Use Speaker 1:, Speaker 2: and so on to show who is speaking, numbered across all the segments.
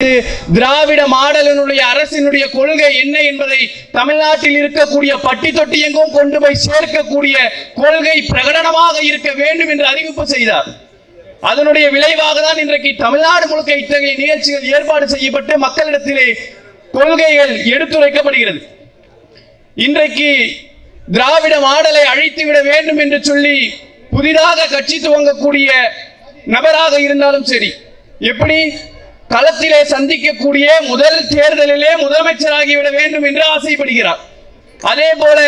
Speaker 1: திராவிட மாடலினுடைய அரசினுடைய கொள்கை என்ன என்பதை தமிழ்நாட்டில் இருக்கக்கூடிய பட்டி தொட்டி எங்கும் கொண்டு போய் சேர்க்கக்கூடிய கொள்கை பிரகடனமாக இருக்க வேண்டும் என்று அறிவிப்பு செய்தார். அதனுடைய விளைவாக தான் இன்றைக்கு தமிழ்நாடு முழுக்க இத்தகைய நிகழ்ச்சிகள் ஏற்பாடு செய்யப்பட்டு மக்களிடத்திலே கொள்கைகள் எடுத்துரைக்கப்படுகிறது. இன்றைக்கு திராவிட மாடலை அழித்துவிட வேண்டும் என்று சொல்லி புதிதாக கட்சி துவங்கக்கூடிய நபராக இருந்தாலும் சரி, எப்படி களத்திலே சந்திக்கக்கூடிய முதல் தேர்தலிலே முதலமைச்சராகிவிட வேண்டும் என்று ஆசைப்படுகிறார். அதே போல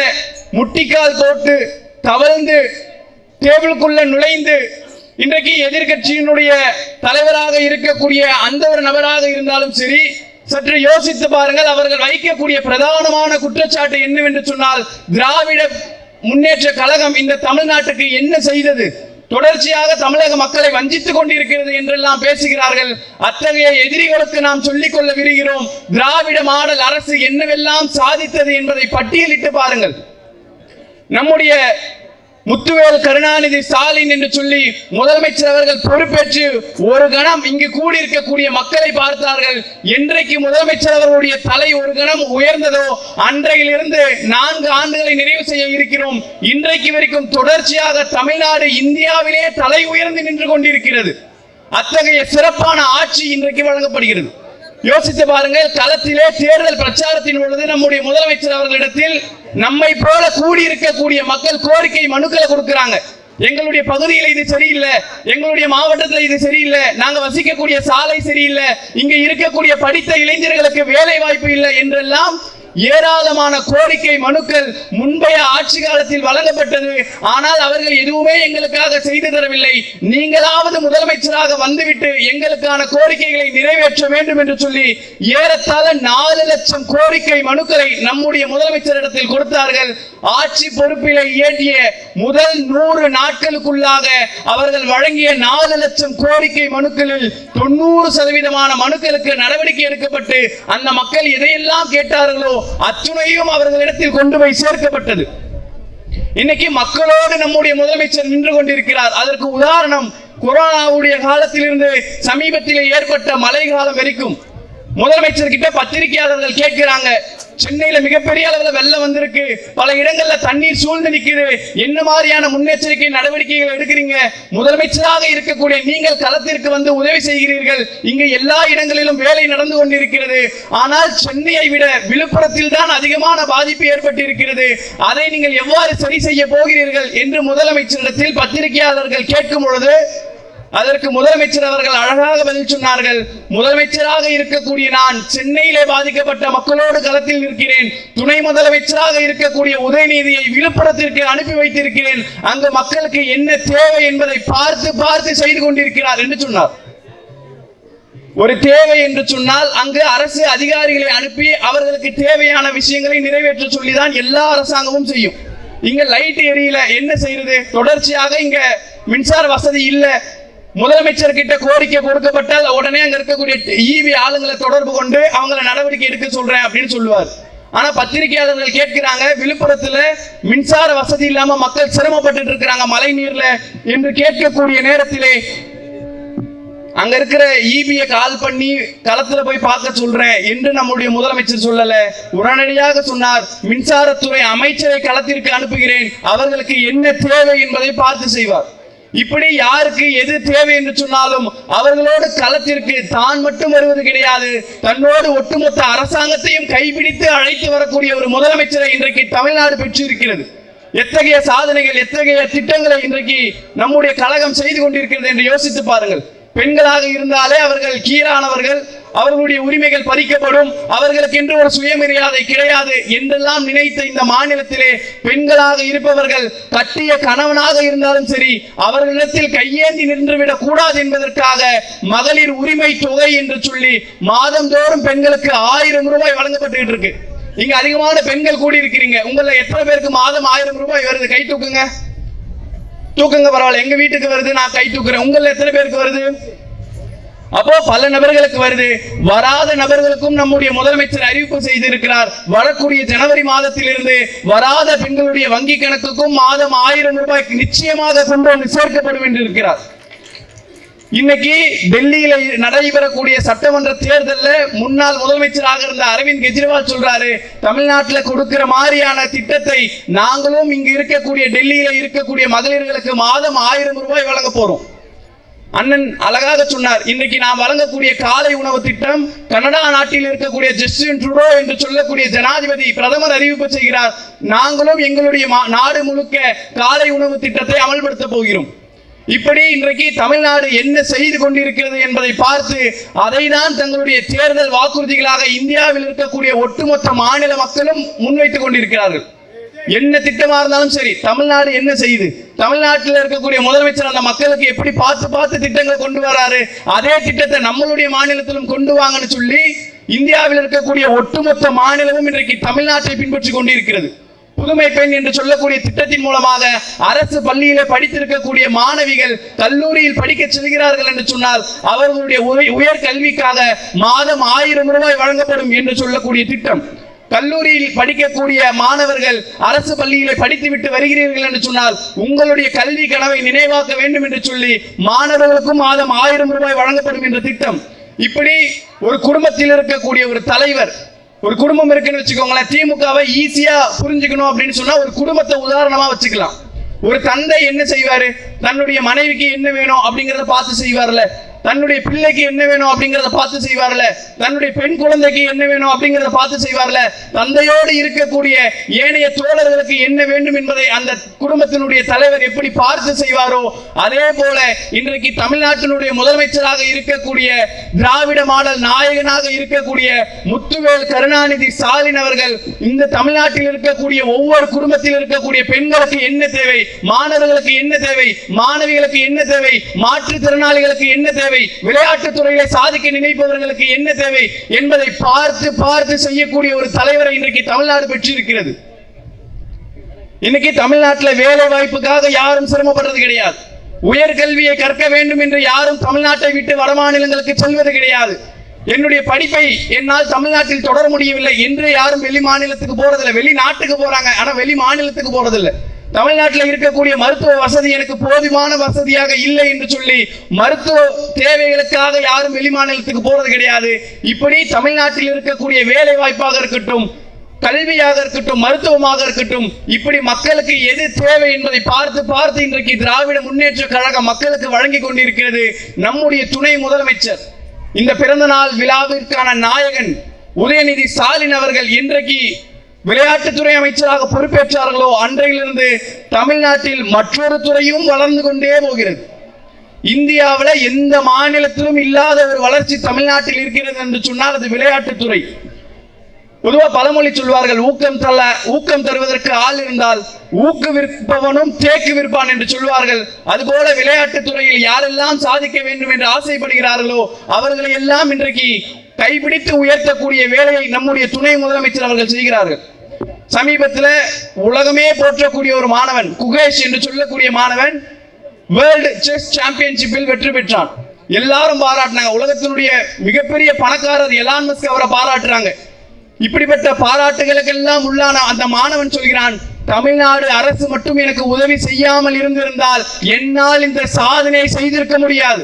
Speaker 1: முட்டிக்கால் போட்டு தவழ்ந்து டேபிளுக்குள்ள நுழைந்து இன்றைக்கு எதிர்கட்சியினுடைய தலைவராக இருக்கக்கூடிய அந்த ஒரு நபராக இருந்தாலும் சரி, சற்று யோசித்து பாருங்கள். அவர்கள் வைக்கக்கூடிய பிரதானமான குற்றச்சாட்டு என்னவென்று சொன்னால், திராவிட முன்னேற்ற கழகம் இந்த தமிழ்நாட்டுக்கு என்ன செய்தது, தொடர்ச்சியாக தமிழக மக்களை வஞ்சித்துக் கொண்டிருக்கிறது என்றெல்லாம் பேசுகிறார்கள். அத்தகைய எதிரிகளுக்கு நாம் சொல்லிக் கொள்ள விரும்புகிறோம், திராவிட மாடல் அரசு என்னவெல்லாம் சாதித்தது என்பதை பட்டியலிட்டு பாருங்கள். நம்முடைய முத்துவேல் கருணாநிதி ஸ்டாலின் என்று சொல்லி முதலமைச்சர் அவர்கள் பொறுப்பேற்று ஒரு கணம் இங்கு கூடியிருக்கக்கூடிய மக்களை பார்த்தார்கள். என்றைக்கு முதலமைச்சர் அவர்களுடைய தலை ஒரு கணம் உயர்ந்ததோ அன்றையிலிருந்து 4 ஆண்டுகளை நிறைவு செய்ய இருக்கிறோம். இன்றைக்கு வரைக்கும் தொடர்ச்சியாக தமிழ்நாடு இந்தியாவிலே தலை உயர்ந்து நின்று கொண்டிருக்கிறது. அத்தகைய சிறப்பான ஆட்சி இன்றைக்கு வழங்கப்படுகிறது. யோசித்து பாருங்கள். களத்திலே தேர்தல் பிரச்சாரத்தின் பொழுது நம்முடைய முதலமைச்சர் அவர்களிடத்தில் நம்மை போல கூடியிருக்கக்கூடிய மக்கள் கோரிக்கை மனுக்களை கொடுக்கிறாங்க. எங்களுடைய பகுதியில் இது சரியில்லை, எங்களுடைய மாவட்டத்தில் இது சரியில்லை, நாங்க வசிக்கக்கூடிய சாலை சரியில்லை, இங்க இருக்கக்கூடிய படித்த இளைஞர்களுக்கு வேலை வாய்ப்பு இல்லை என்றெல்லாம் ஏராளமான கோரிக்கை மனுக்கள் முன்பைய ஆட்சி காலத்தில் வழங்கப்பட்டது. ஆனால் அவர்கள் எதுவுமே எங்களுக்காக செய்து தரவில்லை. நீங்களாவது முதலமைச்சராக வந்துவிட்டு எங்களுக்கான கோரிக்கைகளை நிறைவேற்ற வேண்டும் என்று சொல்லி ஏறத்தாழ 4 லட்சம் கோரிக்கை மனுக்களை நம்முடைய முதலமைச்சரிடத்தில் கொடுத்தார்கள். ஆட்சி பொறுப்பிலை ஏற்றிய முதல் 100 நாட்களுக்குள்ளாக அவர்கள் வழங்கிய 4 லட்சம் கோரிக்கை மனுக்களில் 90% மனுக்களுக்கு நடவடிக்கை எடுக்கப்பட்டு அந்த மக்கள் எதையெல்லாம் கேட்டார்களோ அத்துணையும் அவர்களிடத்தில் கொண்டு போய் சேர்க்கப்பட்டது. இன்னைக்கு மக்களோடு நம்முடைய முதலமைச்சர் நின்று கொண்டிருக்கிறார். அதற்கு உதாரணம் கொரோனாவுடைய காலத்திலிருந்து சமீபத்தில் ஏற்பட்ட மழை காலம் வரைக்கும் முதலமைச்சர் கிட்ட பத்திரிகையாளர்கள் கேட்கிறாங்க, சென்னையில மிகப்பெரிய அளவில் வெள்ளம் வந்திருக்கு, பல இடங்கள்ல தண்ணீர் சூழ்ந்து நிற்குது, என்ன மாதிரியான முன்னெச்சரிக்கை நடவடிக்கைகள் எடுக்கிறீங்க? முதலமைச்சராக இருக்கக்கூடிய நீங்கள் களத்திற்கு வந்து உதவி செய்கிறீர்கள். இங்கு எல்லா இடங்களிலும் வேலை நடந்து கொண்டிருக்கிறது. ஆனால் சென்னையை விட விழுப்புரத்தில் தான் அதிகமான பாதிப்பு ஏற்பட்டிருக்கிறது. அதை நீங்கள் எவ்வாறு சரி செய்ய போகிறீர்கள் என்று முதலமைச்சரிடத்தில் பத்திரிகையாளர்கள் கேட்கும் பொழுது அதற்கு முதலமைச்சர் அவர்கள் அழகாக பதில் சொன்னார்கள். முதலமைச்சராக இருக்கக்கூடிய நான் சென்னையிலே பாதிக்கப்பட்ட மக்களோடு களத்தில் இருக்கிறேன். துணை முதலமைச்சராக இருக்கக்கூடிய உதயநிதியை விழுப்புரத்திற்கு அனுப்பி வைத்திருக்கிறேன். அங்கு மக்களுக்கு என்ன தேவை என்பதை பார்த்து செய்து கொண்டிருக்கிறார் என்று சொன்னார். ஒரு தேவை என்று சொன்னால் அங்கு அரசு அதிகாரிகளை அனுப்பி அவர்களுக்கு தேவையான விஷயங்களை நிறைவேற்ற சொல்லிதான் எல்லா அரசாங்கமும் செய்யும். இங்க லைட் எரியல, என்ன செய்யறது? தொடர்ச்சியாக இங்க மின்சார வசதி இல்லை. முதலமைச்சர் கிட்ட கோரிக்கை கொடுக்கப்பட்டால் உடனே அங்க இருக்கக்கூடிய ஈவி ஆளுங்களை தொடர்பு கொண்டு அவங்களை நடவடிக்கை எடுக்க சொல்றேன் அப்படின்னு சொல்லுவார். ஆனா பத்திரிகையாளர்கள் கேட்கிறாங்க, விழுப்புரத்துல மின்சார வசதி இல்லாம மக்கள் சிரமப்பட்டு இருக்கிறாங்க மழை நீர்ல என்று கேட்கக்கூடிய நேரத்திலே அங்க இருக்கிற ஈபியை கால் பண்ணி களத்துல போய் பார்க்க சொல்றேன் என்று நம்முடைய முதலமைச்சர் சொல்லல. உடனடியாக சொன்னார், மின்சாரத்துறை அமைச்சரை களத்திற்கு அனுப்புகிறேன், அவர்களுக்கு என்ன தேவை என்பதை பார்த்து செய்வார். இப்படி யாருக்கு எது தேவை என்று சொன்னாலும் அவர்களோடு களத்திற்கு தான் மட்டும் வருவது கிடையாது, தன்னோடு ஒட்டுமொத்த அரசாங்கத்தையும் கைபிடித்து அழைத்து வரக்கூடிய ஒரு முதலமைச்சரை இன்றைக்கு தமிழ்நாடு பெற்றிருக்கிறது. எத்தகைய சாதனைகள், எத்தகைய திட்டங்களை இன்றைக்கு நம்முடைய கழகம் செய்து கொண்டிருக்கிறது என்று யோசித்து பாருங்கள். பெண்களாக இருந்தாலே அவர்கள் கீழானவர்கள், அவர்களுடைய உரிமைகள் பறிக்கப்படும், அவர்களுக்கு என்று ஒரு சுயமரியாதை கிடையாது என்றெல்லாம் நினைத்த இந்த மாநிலத்திலே பெண்களாக இருப்பவர்கள் கட்டிய கணவனாக இருந்தாலும் சரி அவர்களிடத்தில் கையேந்தி நின்றுவிடக் கூடாது என்பதற்காக மகளிர் உரிமை தொகை என்று சொல்லி மாதந்தோறும் பெண்களுக்கு 1000 ரூபாய் வழங்கப்பட்டு இருக்கு. இங்க அதிகமான பெண்கள் கூடி இருக்கிறீங்க. உங்களை எத்தனை பேருக்கு மாதம் 1000 ரூபாய் வருது? கை தூக்குங்க, தூக்குங்க, பரவாயில்ல. எங்க வீட்டுக்கு வருது, நான் கை தூக்குறேன். உங்களை எத்தனை பேருக்கு வருது? அப்போ பல நபர்களுக்கு வருது. வராத நபர்களுக்கும் நம்முடைய முதலமைச்சர் அறிவிப்பு செய்திருக்கிறார். வரக்கூடிய ஜனவரி மாதத்திலிருந்து வராத பெண்களுடைய வங்கி கணக்குக்கும் மாதம் 1000 ரூபாய்க்கு நிச்சயமாக கொண்டு வந்து சேர்க்கப்படும் என்று இருக்கிறார். இன்னைக்கு டெல்லியில நடைபெறக்கூடிய சட்டமன்ற தேர்தலில் முன்னாள் முதலமைச்சராக இருந்த அரவிந்த் கெஜ்ரிவால் சொல்றாரு, தமிழ்நாட்டில் கொடுக்கிற மாதிரியான திட்டத்தை நாங்களும் இங்கு இருக்கக்கூடிய டெல்லியில இருக்கக்கூடிய மகளிர்களுக்கு மாதம் 1000 ரூபாய் வழங்க போறோம். அண்ணன் அழகாக சொன்னார். இன்னைக்கு நாம் வழங்கக்கூடிய காலை உணவு திட்டம் கனடா நாட்டில் இருக்கக்கூடிய ஜஸ்டின் ட்ரூடோ என்று சொல்லக்கூடிய ஜனாதிபதி பிரதமர் அறிவிப்பு செய்கிறார். நாங்களும் எங்களுடைய நாடு முழுக்க காலை உணவு திட்டத்தை அமல்படுத்த போகிறோம். இப்படி இன்றைக்கு தமிழ்நாடு என்ன செய்து கொண்டிருக்கிறது என்பதை பார்த்து அதை தான் தங்களுடைய தேர்தல் வாக்குறுதிகளாக இந்தியாவில் இருக்கக்கூடிய ஒட்டுமொத்த மாநில மக்களும் முன்வைத்துக் கொண்டிருக்கிறார்கள். என்ன திட்டமா இருந்தாலும் சரி, தமிழ்நாடு என்ன செய்யுது, தமிழ்நாட்டில் இருக்கக்கூடிய முதலமைச்சர் அந்த மக்களுக்கு எப்படி பார்த்து திட்டங்களை கொண்டு வராரு, அதே திட்டத்தை நம்மளுடைய மாநிலத்திலும் கொண்டு வாங்கன்னு சொல்லி இந்தியாவில் இருக்கக்கூடிய ஒட்டுமொத்த மாநிலமும் இன்றைக்கு தமிழ்நாட்டை பின்பற்றி கொண்டிருக்கிறது. புதுமை பெண் என்று சொல்லக்கூடிய திட்டத்தின் மூலமாக அரசு பள்ளியில படித்திருக்கக்கூடிய மாணவிகள் கல்லூரியில் படிக்க செல்கிறார்கள் என்று சொன்னால் அவர்களுடைய உயர் கல்விக்காக மாதம் 1000 ரூபாய் வழங்கப்படும் என்று சொல்லக்கூடிய திட்டம். கல்லூரியில் படிக்கக்கூடிய மாணவர்கள் அரசு பள்ளியில படித்துவிட்டு வருகிறீர்கள் என்று சொன்னால் உங்களுடைய கல்வி கனவை நினைவாக்க வேண்டும் என்று சொல்லி மாணவர்களுக்கும் மாதம் 1000 ரூபாய் வழங்கப்படும் என்ற திட்டம். இப்படி ஒரு குடும்பத்தில் இருக்கக்கூடிய ஒரு தலைவர், ஒரு குடும்பம் இருக்குன்னு வச்சுக்கோங்களேன், திமுகவை ஈஸியா புரிஞ்சுக்கணும் அப்படின்னு சொன்னா ஒரு குடும்பத்தை உதாரணமா வச்சுக்கலாம். ஒரு தந்தை என்ன செய்வாரு, தன்னுடைய மனைவிக்கு என்ன வேணும் அப்படிங்கறத பார்த்து செய்வார்ல, தன்னுடைய பிள்ளைக்கு என்ன வேணும் அப்படிங்கறத பார்த்து செய்வார்ல, தன்னுடைய பெண் குழந்தைக்கு என்ன வேணும் அப்படிங்கறத பார்த்து செய்வார்ல, தந்தையோடு இருக்கக்கூடிய ஏனைய தோழர்களுக்கு என்ன வேண்டும் என்பதை அந்த குடும்பத்தினுடைய தலைவர் எப்படி பார்த்து செய்வாரோ அதே போல இன்றைக்கு தமிழ்நாட்டினுடைய முதலமைச்சராக இருக்கக்கூடிய திராவிட மாடல் நாயகனாக இருக்கக்கூடிய முத்துவேல் கருணாநிதி ஸ்டாலின் அவர்கள் இந்த தமிழ்நாட்டில் இருக்கக்கூடிய ஒவ்வொரு குடும்பத்தில் இருக்கக்கூடிய பெண்களுக்கு என்ன தேவை, மாணவர்களுக்கு என்ன தேவை, மாணவிகளுக்கு என்ன தேவை, மாற்றுத்திறனாளிகளுக்கு என்ன தேவை, விளையாட்டுத் துறையிலே சாதிக்க நினைப்பவர்களுக்கு என்ன தேவை என்பதை பார்த்து செய்யக்கூடிய ஒரு தலைவரை இன்றைக்கு தமிழ்நாடு பெற்றிருக்கிறது. இன்னைக்கு தமிழ்நாட்டில் வேலை வாய்ப்புக்காக யாரும் சிரமப்படுறது கிடையாது. உயர்கல்வியை கற்க வேண்டும் என்று யாரும் தமிழ்நாட்டை விட்டு வட மாநிலங்களுக்கு செல்வது கிடையாது. என்னுடைய படிப்பை என்னால் தமிழ்நாட்டில் தொடர முடியவில்லை என்று யாரும் வெளி மாநிலத்துக்கு போறதில்லை. வெளிநாட்டுக்கு போறாங்க, ஆனா வெளி மாநிலத்துக்கு போறதில்லை. தமிழ்நாட்டில் இருக்கக்கூடிய மருத்துவ வசதி எனக்கு போதுமான வசதியாக இல்லை என்று சொல்லி மருத்துவ தேவைகளுக்காக யாரும் வெளி மாநிலத்துக்கு போறது கிடையாது. இப்படி தமிழ்நாட்டில் இருக்கக்கூடிய வேலை வாய்ப்பாக இருக்கட்டும், கல்வியாக இருக்கட்டும், மருத்துவமாக இருக்கட்டும், இப்படி மக்களுக்கு எது தேவை என்பதை பார்த்து இன்றைக்கு திராவிட முன்னேற்ற கழகம் மக்களுக்கு வழங்கி கொண்டிருக்கிறது. நம்முடைய துணை முதலமைச்சர், இந்த பிறந்த நாள் விழாவிற்கான நாயகன் உதயநிதி ஸ்டாலின் அவர்கள் இன்றைக்கு விளையாட்டுத்துறை அமைச்சராக பொறுப்பேற்றார்களோ அன்றையிலிருந்து தமிழ்நாட்டில் மற்றொரு துறையும் வளர்ந்து கொண்டே போகிறது. இந்தியாவில் எந்த மாநிலத்திலும் இல்லாத ஒரு வளர்ச்சி தமிழ்நாட்டில் இருக்கிறது என்று சொன்னால் அது விளையாட்டுத்துறை. பொதுவாக பழமொழி சொல்வார்கள், ஊக்கம் தருவதற்கு ஆள் இருந்தால் ஊக்குவிற்பவனும் தேக்கு விற்பான் என்று சொல்வார்கள். அதுபோல விளையாட்டுத் துறையில் யாரெல்லாம் சாதிக்க வேண்டும் என்று ஆசைப்படுகிறார்களோ அவர்களை எல்லாம் இன்றைக்கு கைபிடித்து உயர்த்தக்கூடிய வேலையை நம்முடைய துணை முதலமைச்சர் அவர்கள் செய்கிறார்கள். சமீபத்தில் உலகமே போற்றக்கூடிய ஒரு மாணவன், குகேஷ் என்று சொல்லக்கூடிய மாணவன் வேர்ல்டு செஸ் சாம்பியன்ஷிப்பில் வெற்றி பெற்றான். எல்லாரும் பாராட்டினாங்க. உலகத்தினுடைய மிகப்பெரிய பணக்காரர் எலான் மஸ்க் அவரை பாராட்டுறாங்க. இப்படிப்பட்ட பாராட்டுகளுக்கெல்லாம் உள்ளான அந்த மாணவன் சொல்கிறான், தமிழ்நாடு அரசு மட்டும் எனக்கு உதவி செய்யாமல் இருந்திருந்தால் என்னால் இந்த சாதனை செய்திருக்க முடியாது.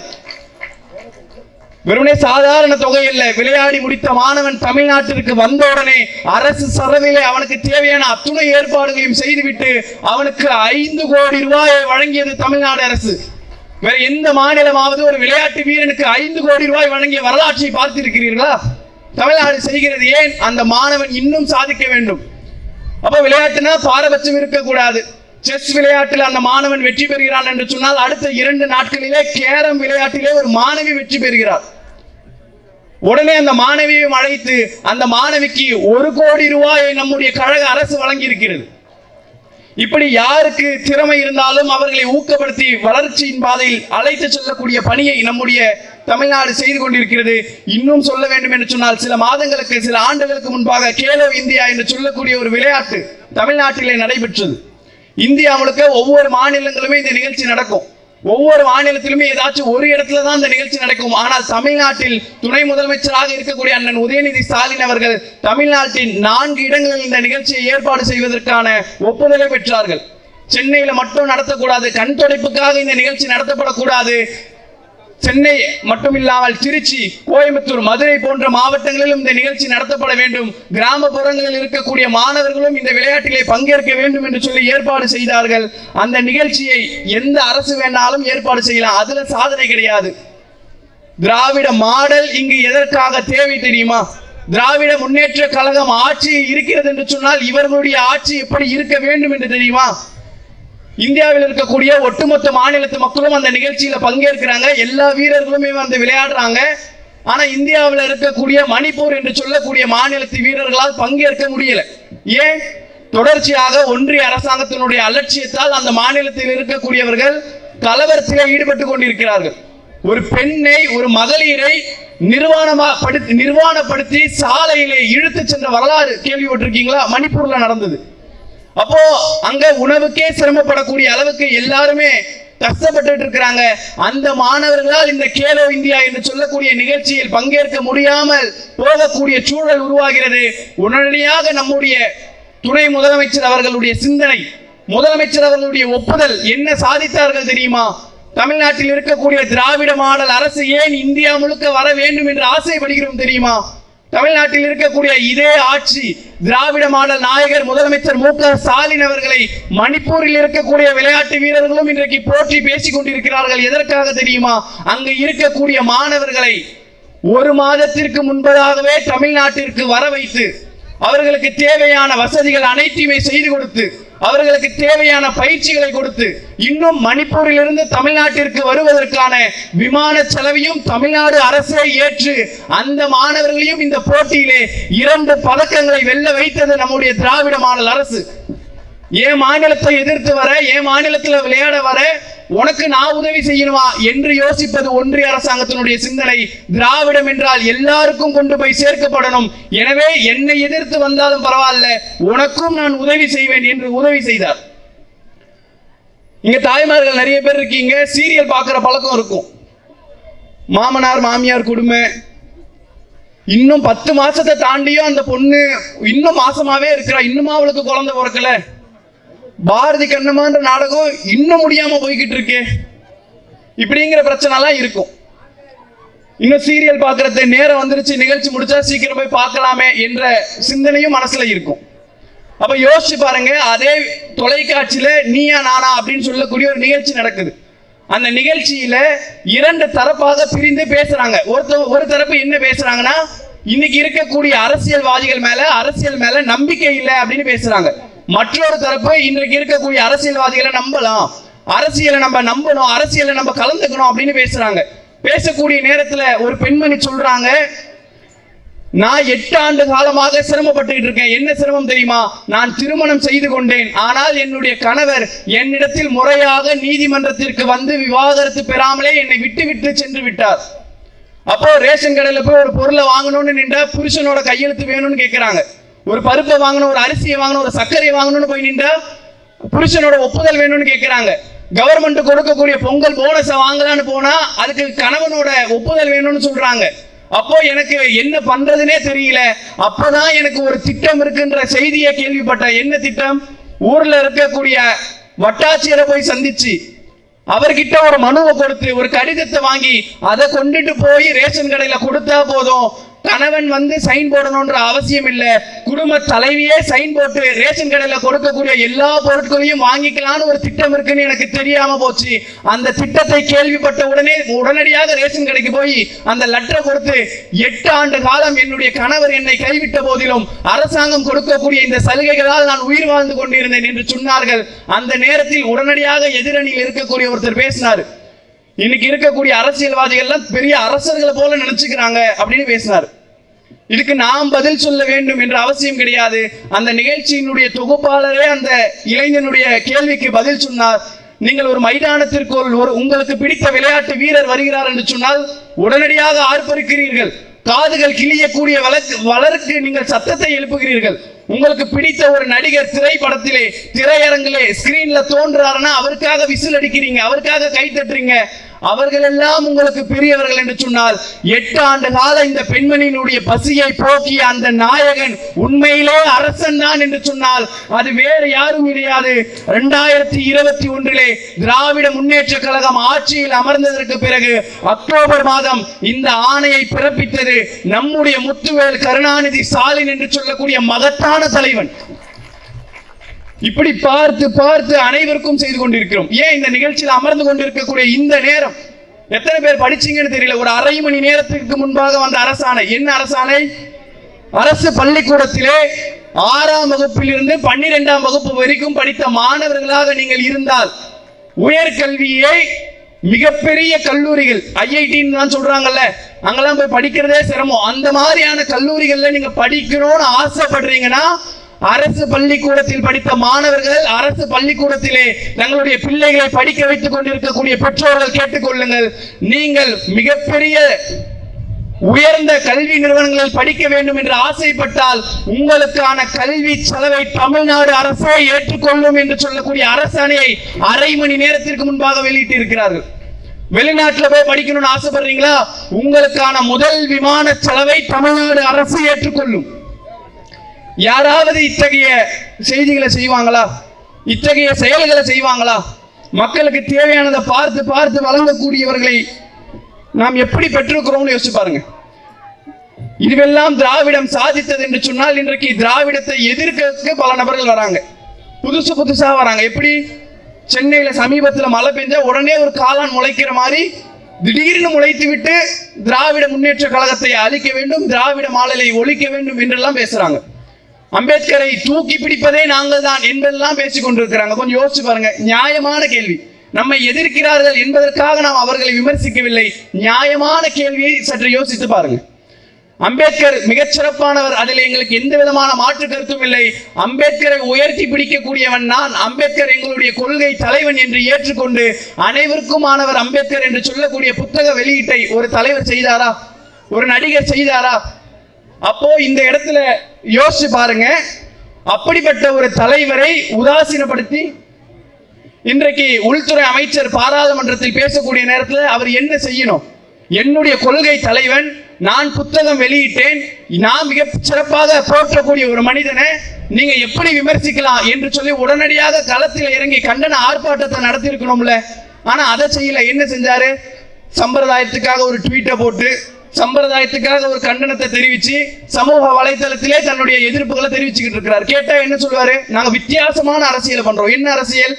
Speaker 1: வெறுமனே சாதாரண தொகை இல்ல, விளையாடி முடித்த மாணவன் தமிழ்நாட்டிற்கு வந்தவுடனே அரசு செலவிலே அவனுக்கு தேவையான அத்துணை ஏற்பாடுகளையும் செய்துவிட்டு அவனுக்கு 5 கோடி ரூபாயை வழங்கியது தமிழ்நாடு அரசு. வேற எந்த மாநிலமாவது ஒரு விளையாட்டு வீரனுக்கு 5 கோடி ரூபாய் வழங்கிய வரலாற்றை பார்த்திருக்கிறீர்களா? தமிழ்நாடு செய்கிறது. ஏன்? அந்த மாணவன் இன்னும் சாதிக்க வேண்டும். அப்ப விளையாட்டுனா பாரபட்சம் இருக்கக்கூடாது. செஸ் விளையாட்டில் அந்த மாணவன் வெற்றி பெறுகிறான் என்று சொன்னால் அடுத்த 2 நாட்களிலே கேரம் விளையாட்டிலே ஒரு மாணவி வெற்றி பெறுகிறார். உடனே அந்த மாணவியை அழைத்து அந்த மாணவிக்கு 1 கோடி ரூபாயை நம்முடைய கழக அரசு வழங்கி இருக்கிறது. இப்படி யாருக்கு திறமை இருந்தாலும் அவர்களை ஊக்கப்படுத்தி வளர்ச்சியின் பாதையில் அழைத்து செல்லக்கூடிய பணியை நம்முடைய தமிழ்நாடு செய்து கொண்டிருக்கிறது. இன்னும் சொல்ல வேண்டும் என்று சொன்னால் சில மாதங்களுக்கு, சில ஆண்டுகளுக்கு முன்பாக கேலோ இந்தியா என்று சொல்லக்கூடிய ஒரு விளையாட்டு தமிழ்நாட்டிலே நடைபெற்றது. இந்தியா முழுக்க ஒவ்வொரு மாநிலங்களுமே இந்த நிகழ்ச்சி நடக்கும். ஒவ்வொரு மாநிலத்திலுமே ஏதாச்சும் ஒரு இடத்துல தான் இந்த நிகழ்ச்சி நடக்கும். ஆனால் தமிழ்நாட்டில் துணை முதலமைச்சராக இருக்கக்கூடிய அண்ணன் உதயநிதி ஸ்டாலின் அவர்கள் தமிழ்நாட்டின் 4 இடங்களில் இந்த நிகழ்ச்சியை ஏற்பாடு செய்வதற்கான ஒப்புதலை பெற்றார்கள். சென்னையில மட்டும் நடத்தக்கூடாது, கண் துடைப்புக்காக இந்த நிகழ்ச்சி நடத்தப்படக்கூடாது, சென்னை மட்டுமில்லாமல் திருச்சி, கோயம்புத்தூர், மதுரை போன்ற மாவட்டங்களிலும் இந்த நிகழ்ச்சி நடத்தப்பட வேண்டும். கிராமப்புறங்களில் இருக்கக்கூடிய மாணவர்களும் இந்த விளையாட்டிலே பங்கேற்க வேண்டும் என்று சொல்லி ஏற்பாடு செய்தார்கள். அந்த நிகழ்ச்சியை எந்த அரசு வேணாலும் ஏற்பாடு செய்யலாம், அதுல சாதனை கிடையாது. திராவிட மாடல் இங்கு எதற்காக தேவை தெரியுமா? திராவிட முன்னேற்ற கழகம் ஆட்சி இருக்கிறது என்று சொன்னால் இவர்களுடைய ஆட்சி எப்படி இருக்க வேண்டும் என்று தெரியுமா? இந்தியாவில் இருக்கக்கூடிய ஒட்டுமொத்த மாநிலத்து மக்களும் அந்த நிகழ்ச்சியில பங்கேற்கிறாங்க. எல்லா வீரர்களுமே வந்து விளையாடுறாங்க. ஆனா இந்தியாவில் இருக்கக்கூடிய மணிப்பூர் என்று சொல்லக்கூடிய மாநிலத்து வீரர்களால் பங்கேற்க முடியல. ஏன்? தொடர்ச்சியாக ஒன்றிய அரசாங்கத்தினுடைய அலட்சியத்தால் அந்த மாநிலத்தில் இருக்கக்கூடியவர்கள் கலவரத்தில் ஈடுபட்டு கொண்டிருக்கிறார்கள். ஒரு பெண்ணை, ஒரு மகளிரை நிர்வாணப்படுத்தி சாலையிலே இழுத்து சென்ற வரலாறு கேள்விப்பட்டிருக்கீங்களா? மணிப்பூர்ல நடந்தது. அப்போ அங்க உணவுக்கே சிரமப்படக்கூடிய அளவுக்கு எல்லாருமே கஷ்டப்பட்டு இருக்கிறாங்க. அந்த மாணவர்களால் இந்த கேலோ இந்தியா என்று சொல்லக்கூடிய நிகழ்ச்சியில் பங்கேற்க முடியாமல் போகக்கூடிய சூழல் உருவாகிறது. உடனடியாக நம்முடைய துணை முதலமைச்சர் அவர்களுடைய சிந்தனை, முதலமைச்சர் அவர்களுடைய ஒப்புதல் என்ன சாதித்தார்கள் தெரியுமா? தமிழ்நாட்டில் இருக்கக்கூடிய திராவிட மாடல் அரசு ஏன் இந்தியா முழுக்க வர வேண்டும் என்று ஆசைப்படுகிறோம் தெரியுமா? தமிழ்நாட்டில் இருக்கக்கூடிய இதே ஆட்சி திராவிட மாடல் நாயகர் முதலமைச்சர் மு.க. ஸ்டாலின் அவர்களை மணிப்பூரில் இருக்கக்கூடிய விளையாட்டு வீரர்களும் இன்றைக்கு போற்றி பேசிக் கொண்டிருக்கிறார்கள். எதற்காக தெரியுமா? அங்கு இருக்கக்கூடிய மாணவர்களை ஒரு மாதத்திற்கு முன்பதாகவே தமிழ்நாட்டிற்கு வர வைத்து அவர்களுக்கு தேவையான வசதிகள் அனைத்தையுமே செய்து கொடுத்து அவர்களுக்கு தேவையான பயிற்சிகளை கொடுத்து இன்னும் மணிப்பூரில் இருந்து தமிழ்நாட்டிற்கு வருவதற்கான விமான செலவையும் தமிழ்நாடு அரசே ஏற்று அந்த மாணவர்களையும் இந்த போட்டியிலே 2 பதக்கங்களை வெல்ல வைத்தது நம்முடைய திராவிட மாடல் அரசு. என் மாநிலத்தை எதிர்த்து வர, என் மாநிலத்தில் விளையாட வர உனக்கு நான் உதவி செய்யணுமா என்று யோசிப்பது ஒன்றிய அரசாங்கத்தினுடைய சிந்தனை. திராவிடம் என்றால் எல்லாருக்கும் கொண்டு போய் சேர்க்கப்படணும். எனவே என்னை எதிர்த்து வந்தாலும் பரவாயில்ல, உனக்கும் நான் உதவி செய்வேன் என்று உதவி செய்தார். இங்க தாய்மார்கள் நிறைய பேர் இருக்கீங்க, சீரியல் பார்க்கிற பழக்கம் இருக்கும். மாமனார் மாமியார் கொடுமை, இன்னும் 10 மாசத்தை தாண்டியும் அந்த பொண்ணு இன்னும் மாசமாவே இருக்கிறா, இன்னுமா அவளுக்கு குழந்தை பிறக்கல. பாரதி கண்ணம்மான்ற நாடகம் இன்னும் முடியாம போய்கிட்டு இருக்கு. இப்படிங்கிற பிரச்சனை எல்லாம் இருக்கும். இன்னும் சீரியல் பார்க்கறது நேரம் வந்துருச்சு, நிகழ்ச்சி முடிச்சா சீக்கிரம் போய் பார்க்கலாமே என்ற சிந்தனையும் மனசுல இருக்கும். அப்ப யோசிச்சு பாருங்க, அதே தொலைக்காட்சியில நீயா நானா அப்படின்னு சொல்லக்கூடிய ஒரு நிகழ்ச்சி நடக்குது. அந்த நிகழ்ச்சியில 2 தரப்பாக பிரிந்து பேசுறாங்க. ஒரு தரப்பு என்ன பேசுறாங்கன்னா, இன்னைக்கு இருக்கக்கூடிய அரசியல் மேல நம்பிக்கை இல்லை அப்படின்னு பேசுறாங்க. மற்றொரு தரப்பு இன்றைக்கு இருக்கக்கூடிய அரசியல்வாதிகளை நம்பலாம், அரசியலை நம்ம நம்பணும், அரசியலை நம்ம கலந்துக்கணும் அப்படின்னு பேசுறாங்க. பேசக்கூடிய நேரத்துல ஒரு பெண்மணி சொல்றாங்க, நான் 8 ஆண்டு காலமாக சிரமப்பட்டு இருக்கேன். என்ன சிரமம் தெரியுமா? நான் திருமணம் செய்து கொண்டேன், ஆனால் என்னுடைய கணவர் என்னிடத்தில் முறையாக நீதிமன்றத்திற்கு வந்து விவாகரத்து பெறாமலே என்னை விட்டு சென்று விட்டார். அப்போ ரேஷன் கடையில போய் ஒரு பொருளை வாங்கணும்னு நின்றா புருஷனோட கையெழுத்து வேணும்னு கேட்கிறாங்க. ஒரு பருப்பை வாங்கணும், ஒரு அரிசியை வாங்கணும், ஒரு சர்க்கரையை வாங்கணும்னு போய் நின்றா புருஷனோட ஒப்புதல் வேணும்னு கேட்கிறாங்க. கவர்மெண்ட் கொடுக்கக்கூடிய பொங்கல் போனஸை வாங்கலான்னு போனா அதுக்கு கணவனோட ஒப்புதல் வேணும்னு சொல்றாங்க. அப்போ எனக்கு என்ன பண்றதுனே தெரியல. அப்பதான் எனக்கு ஒரு திட்டம் இருக்குன்ற செய்தியை கேள்விப்பட்டேன். என்ன திட்டம்? ஊர்ல இருக்கக்கூடிய வட்டாட்சியரை போய் சந்திச்சு அவர்கிட்ட ஒரு மனுவை கொடுத்து ஒரு கடிதத்தை வாங்கி அதை கொண்டுட்டு போய் ரேஷன் கடையில கொடுத்தா போதும், கணவன் வந்து சைன் போடணும்ன்ற அவசியம் இல்லை, குடும்ப தலைவியே சைன் போட்டு ரேஷன் கடையில கொடுக்கக்கூடிய எல்லா பொருட்களையும் வாங்கிக்கலாம்னு ஒரு திட்டம் இருக்குன்னு எனக்கு தெரியாம போச்சு. அந்த திட்டத்தை கேள்விப்பட்ட உடனடியாக ரேஷன் கடைக்கு போய் அந்த லெட்டரை கொடுத்து 8 ஆண்டு காலம் என்னுடைய கணவர் என்னை கைவிட்ட போதிலும் அரசாங்கம் கொடுக்கக்கூடிய இந்த சலுகைகளால் நான் உயிர் வாழ்ந்து கொண்டிருந்தேன் என்று சொன்னார்கள். அந்த நேரத்தில் உடனடியாக எதிரணியில் இருக்கக்கூடிய ஒருத்தர் பேசினார், இன்னைக்கு இருக்கக்கூடிய அரசியல்வாதிகள் பெரிய அரசர்களை போல நினைச்சுக்கிறாங்க அப்படின்னு பேசினார். இதுக்கு நாம் பதில் சொல்ல வேண்டும் என்ற அவசியம் கிடையாது. அந்த நிகழ்ச்சியினுடைய தொகுப்பாளரே அந்த இளைஞனுடைய கேள்விக்கு பதில் சொன்னார். நீங்கள் ஒரு மைதானத்திற்கு உங்களுக்கு பிடித்த விளையாட்டு வீரர் வருகிறார் என்று சொன்னால் உடனடியாக ஆர்ப்பரிக்கிறீர்கள், காதுகள் கிளியக்கூடிய வளருக்கு நீங்கள் சத்தத்தை எழுப்புகிறீர்கள். உங்களுக்கு பிடித்த ஒரு நடிகர் திரைப்படத்திலே திரையரங்கிலே ஸ்கிரீன்ல தோன்றாருன்னா அவருக்காக விசில் அடிக்கிறீங்க, அவருக்காக கை தட்டுறீங்க. அவர்கள் எல்லாம் உங்களுக்கு பெரியவர்கள் என்று சொன்னால் 8 ஆண்டு கால இந்த பெண்மணியினுடைய பசியை போக்கிய அந்த நாயகன் உண்மையிலே அரசன் தான் என்று சொன்னால் அது வேறு யாரும் கிடையாது. 2021 திராவிட முன்னேற்ற கழகம் ஆட்சியில் அமர்ந்ததற்கு பிறகு அக்டோபர் மாதம் இந்த ஆணையை பிறப்பித்தது நம்முடைய முத்துவேல் கருணாநிதி ஸ்டாலின் என்று சொல்லக்கூடிய மகத்தான தலைவன். இப்படி பார்த்து பார்த்து அனைவருக்கும் செய்து கொண்டிருக்கிறோம். ஏன் இந்த நிகழ்ச்சியில் அமர்ந்து கொண்டிருக்கக்கூடிய இந்த நேரம் எத்தனை பேர் படிச்சீங்கன்னு தெரியல. ஒரு அரை மணி நேரத்திற்கு முன்பாக வந்த அரசாணை. என்ன அரசாணை? அரசு பள்ளிக்கூடத்திலே 6ஆம் வகுப்பிலிருந்து 12ஆம் வகுப்பு வரைக்கும் படித்த மாணவர்களாக நீங்கள் இருந்தால் உயர்கல்வியை மிகப்பெரிய கல்லூரிகள் IIT தான் சொல்றாங்கல்ல, அங்கெல்லாம் போய் படிக்கிறதே சிரமம். அந்த மாதிரியான கல்லூரிகள்ல நீங்க படிக்கணும்னு ஆசைப்படுறீங்கன்னா அரசு பள்ளிக்கூடத்தில் படித்த மாணவர்கள், அரசு பள்ளிக்கூடத்திலே தங்களுடைய பிள்ளைகளை படிக்க வைத்துக் கொண்டிருக்கக்கூடிய பெற்றோர்கள் கேட்டுக்கொள்ளுங்கள். நீங்கள் மிகப்பெரிய உயர்ந்த கல்வி நிறுவனங்களில் படிக்க வேண்டும் என்று ஆசைப்பட்டால் உங்களுக்கான கல்வி செலவை தமிழ்நாடு அரசே ஏற்றுக்கொள்ளும் என்று சொல்லக்கூடிய அரசாணையை அரை மணி நேரத்திற்கு முன்பாக வெளியிட்டு இருக்கிறார்கள். வெளிநாட்டில் போய் படிக்கணும்னு ஆசைப்படுறீங்களா? உங்களுக்கான முதல் விமான செலவை தமிழ்நாடு அரசு ஏற்றுக்கொள்ளும். யாராவது இத்தகைய செய்திகளை செய்வாங்களா? இத்தகைய செயல்களை செய்வாங்களா? மக்களுக்கு தேவையானதை பார்த்து பார்த்து வழங்கக்கூடியவர்களை நாம் எப்படி பெற்றிருக்கிறோம்னு யோசிச்சு பாருங்க. இதுவெல்லாம் திராவிடம் சாதித்தது என்று சொன்னால் இன்றைக்கு திராவிடத்தை எதிர்க்க பல நபர்கள் வராங்க, புதுசா வராங்க. எப்படி? சென்னையில சமீபத்தில் மழை பெஞ்சா உடனே ஒரு காளான் முளைக்கிற மாதிரி திடீர்னு முளைத்து விட்டு திராவிட முன்னேற்ற கழகத்தை அழிக்க வேண்டும், திராவிட மாடலை ஒழிக்க வேண்டும் என்றெல்லாம் பேசுறாங்க. அம்பேத்கரை தூக்கி பிடிப்பதே நாங்கள் தான் என்பதெல்லாம் பேசிக் கொண்டிருக்கிறாங்க. கொஞ்சம் யோசிச்சு பாருங்க. நியாயமான கேள்வி. நம்மை எதிர்க்கிறார்கள் என்பதற்காக நாம் அவர்களை விமர்சிக்கவில்லை. நியாயமான கேள்வியை சற்று யோசித்து பாருங்க. அம்பேத்கர் மிகச்சிறப்பானவர், அதில் எங்களுக்கு எந்த விதமான மாற்று கருத்தும் இல்லை. அம்பேத்கரை உயர்த்தி பிடிக்கக்கூடியவன் நான். அம்பேத்கர் எங்களுடைய கொள்கை தலைவன் என்று ஏற்றுக்கொண்டு அனைவருக்கும் ஆனவர் அம்பேத்கர் என்று சொல்லக்கூடிய புத்தக வெளியீட்டை ஒரு தலைவர் செய்தாரா? ஒரு நடிகர் செய்தாரா? அப்போ இந்த இடத்துல யோசிச்சு பாருங்க. அப்படிப்பட்ட ஒரு தலைவரை உதாசீனப்படுத்தி இன்றைக்கு உள்துறை அமைச்சர் பாராளுமன்றத்தில் பேசக்கூடிய நேரத்தில் அவர் என்ன செய்யணும்? என்னுடைய கொள்கை தலைவன், நான் புத்தகம் வெளியிட்டேன், நான் மிக சிறப்பாக போற்றக்கூடிய ஒரு மனிதனை நீங்க எப்படி விமர்சிக்கலாம் என்று சொல்லி உடனடியாக களத்தில் இறங்கி கண்டன ஆர்ப்பாட்டத்தை நடத்தி இருக்கணும்ல. ஆனா அதை செய்யல. என்ன செஞ்சாரு? சம்பிரதாயத்துக்காக ஒரு ட்வீட்டை போட்டு, சம்பிரதாயத்துக்காக ஒரு கண்டனத்தை தெரிவிச்சு சமூக வலைதளத்திலே தன்னுடைய எதிர்ப்புகளை தெரிவிச்சுக்கிட்டு இருக்கிறார். கேட்டா என்ன சொல்லுவாரு? நாங்க வித்தியாசமான அரசியல் பண்றோம். என்ன அரசியல்?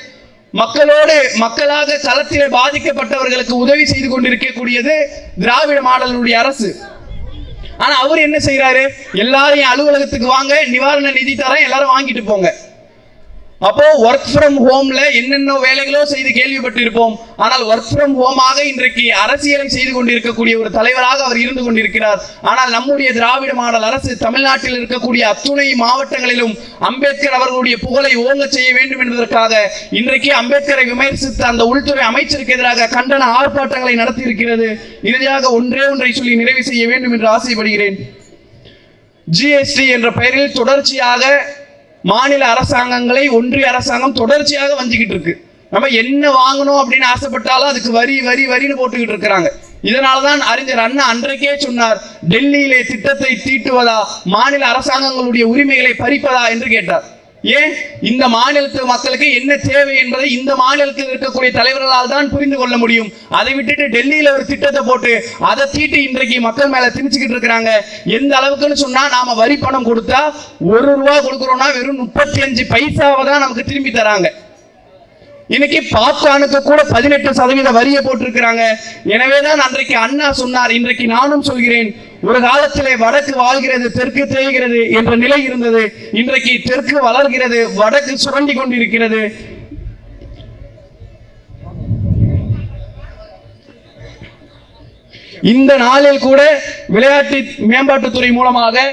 Speaker 1: மக்களோடு மக்களாக களத்திலே பாதிக்கப்பட்டவர்களுக்கு உதவி செய்து கொண்டிருக்கக்கூடியது திராவிட மாடலுடைய அரசு. ஆனா அவர் என்ன செய்யறாரு? எல்லாரையும் அலுவலகத்துக்கு வாங்க, நிவாரண நிதி தரேன், எல்லாரும் வாங்கிட்டு போங்க. அப்போ ஒர்க் ஃப்ரம் ஹோம்ல என்னென்ன வேலைகளோ செய்து கேள்விப்பட்டிருப்போம். ஆனால் ஒர்க் ஃப்ரம் ஹோமாக இன்றைக்கு அரசியலை செய்து கொண்டிருக்கக்கூடிய ஒரு தலைவராக அவர் இருந்து கொண்டிருக்கிறார். ஆனால் நம்முடைய திராவிட மாடல் அரசு தமிழ்நாட்டில் இருக்கக்கூடிய அத்துணை மாவட்டங்களிலும் அம்பேத்கர் அவர்களுடைய புகழை ஓங்க செய்ய வேண்டும் என்பதற்காக இன்றைக்கு அம்பேத்கரை விமர்சித்த அந்த உள்துறை அமைச்சருக்கு எதிராக கண்டன ஆர்ப்பாட்டங்களை நடத்தி இருக்கிறது. இறுதியாக ஒன்றை சொல்லி நிறைவு செய்ய வேண்டும் என்று ஆசைப்படுகிறேன். GST என்ற பெயரில் தொடர்ச்சியாக மாநில அரசாங்கங்களை ஒன்றிய அரசாங்கம் தொடர்ச்சியாக வஞ்சிக்கிட்டு இருக்கு. நம்ம என்ன வாங்கணும் அப்படின்னு ஆசைப்பட்டாலும் அதுக்கு வரின்னு போட்டுக்கிட்டு இருக்கிறாங்க. இதனால்தான் அறிஞர் அண்ணா அன்றைக்கே சொன்னார், டெல்லியிலே திட்டத்தை தீட்டுவதா, மாநில அரசாங்கங்களுடைய உரிமைகளை பறிப்பதா என்று கேட்டார். ஏன்? இந்த மாநிலத்து மக்களுக்கு என்ன தேவை என்பதை இந்த மாநிலத்தில் இருக்கக்கூடிய தலைவர்களால் தான் புரிந்து கொள்ள முடியும். அதை விட்டுட்டு டெல்லியில ஒரு திட்டத்தை போட்டு அதை தீட்டு இன்றைக்கு மக்கள் மேல திணிச்சுக்கிட்டு இருக்கிறாங்க. எந்த அளவுக்குன்னு சொன்னா, நாம வரி பணம் கொடுத்தா 1 ரூபா கொடுக்கிறோம்னா வெறும் 35 பைசாவை தான் நமக்கு திரும்பி தராங்க. இன்னைக்கு பாப்கார்னுக்கு கூட 18% வரியை போட்டிருக்கிறாங்க. எனவேதான் அன்றைக்கு அண்ணா சொன்னார், இன்றைக்கு நானும் சொல்கிறேன், ஒரு காலத்திலே வடக்கு வாழ்கிறது, தெற்கு தேய்கிறது என்ற நிலை இருந்தது. இன்றைக்கு தெற்கு வளர்கிறது, வடக்கு சுரண்டி கொண்டிருக்கிறது. இந்த நாளில் கூட விளையாட்டு மேம்பாட்டுத்துறை மூலமாக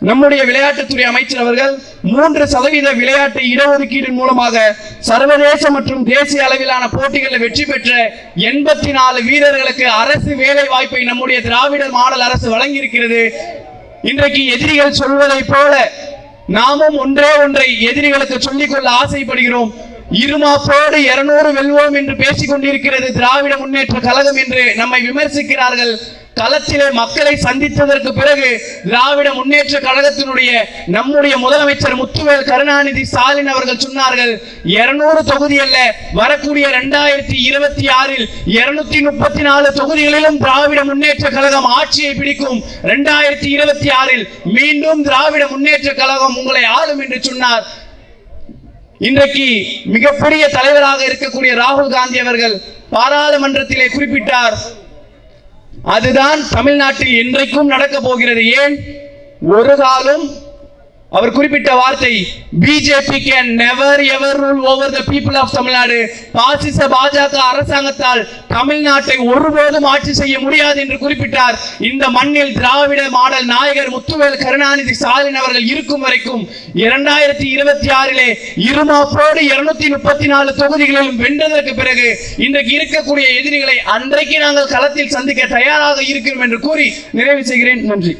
Speaker 1: நம்முடைய விளையாட்டுத்துறை அமைச்சர் அவர்கள் 3% விளையாட்டு இடஒதுக்கீடு மூலமாக சர்வதேச மற்றும் தேசிய அளவிலான போட்டிகளில் வெற்றி பெற்ற 84 வீரர்களுக்கு அரசு வேலை வாய்ப்பை நம்முடைய திராவிட மாடல் அரசு வழங்கி இருக்கிறது. இன்றைக்கு எதிரிகள் சொல்வதை போல நாமும் ஒன்றை எதிரிகளுக்கு சொல்லிக்கொள்ள ஆசைப்படுகிறோம். இருமாப்போடு 200 வெல்வோம் என்று பேசிக் கொண்டிருக்கிறது திராவிட முன்னேற்ற கழகம் என்று நம்மை விமர்சிக்கிறார்கள். களத்திலே மக்களை சந்தித்ததற்கு பிறகு திராவிட முன்னேற்ற கழகத்தினுடைய நம்முடைய முதலமைச்சர் முத்துவேல் கருணாநிதி ஸ்டாலின் அவர்கள் சொன்னார்கள், 200 தொகுதி அல்ல, வரக்கூடிய 2026 234 தொகுதிகளிலும் திராவிட முன்னேற்ற கழகம் ஆட்சியை பிடிக்கும். 2026 மீண்டும் திராவிட முன்னேற்ற கழகம் உங்களை ஆளும் என்று சொன்னார். இன்றைக்கு மிகப்பெரிய தலைவராக இருக்கக்கூடிய ராகுல் காந்தி அவர்கள் பாராளுமன்றத்திலே குறிப்பிட்டார், அதுதான் தமிழ்நாட்டில் இன்றைக்கும் நடக்க போகிறது. ஏன்? ஒரு காலம் அவர் குறிப்பிட்ட வார்த்தை, BJP can never ever rule over the people of Tamil Nadu. பாசிச பாஜக அரசாங்கத்தால் தமிழ்நாட்டை ஒருபோதும் ஆட்சி செய்ய முடியாது என்று குறிப்பிட்டார். இந்த மண்ணில் திராவிட மாடல் நாயகர் முத்துவேல் கருணாநிதி ஸ்டாலின் அவர்கள் இருக்கும் வரைக்கும் 2026 இருமாப்போடு 234 தொகுதிகளிலும் வென்றதற்கு பிறகு இன்றைக்கு இருக்கக்கூடிய எதிரிகளை அன்றைக்கு நாங்கள் களத்தில் சந்திக்க தயாராக இருக்கிறோம் என்று கூறி நிறைவு செய்கிறேன். நன்றி.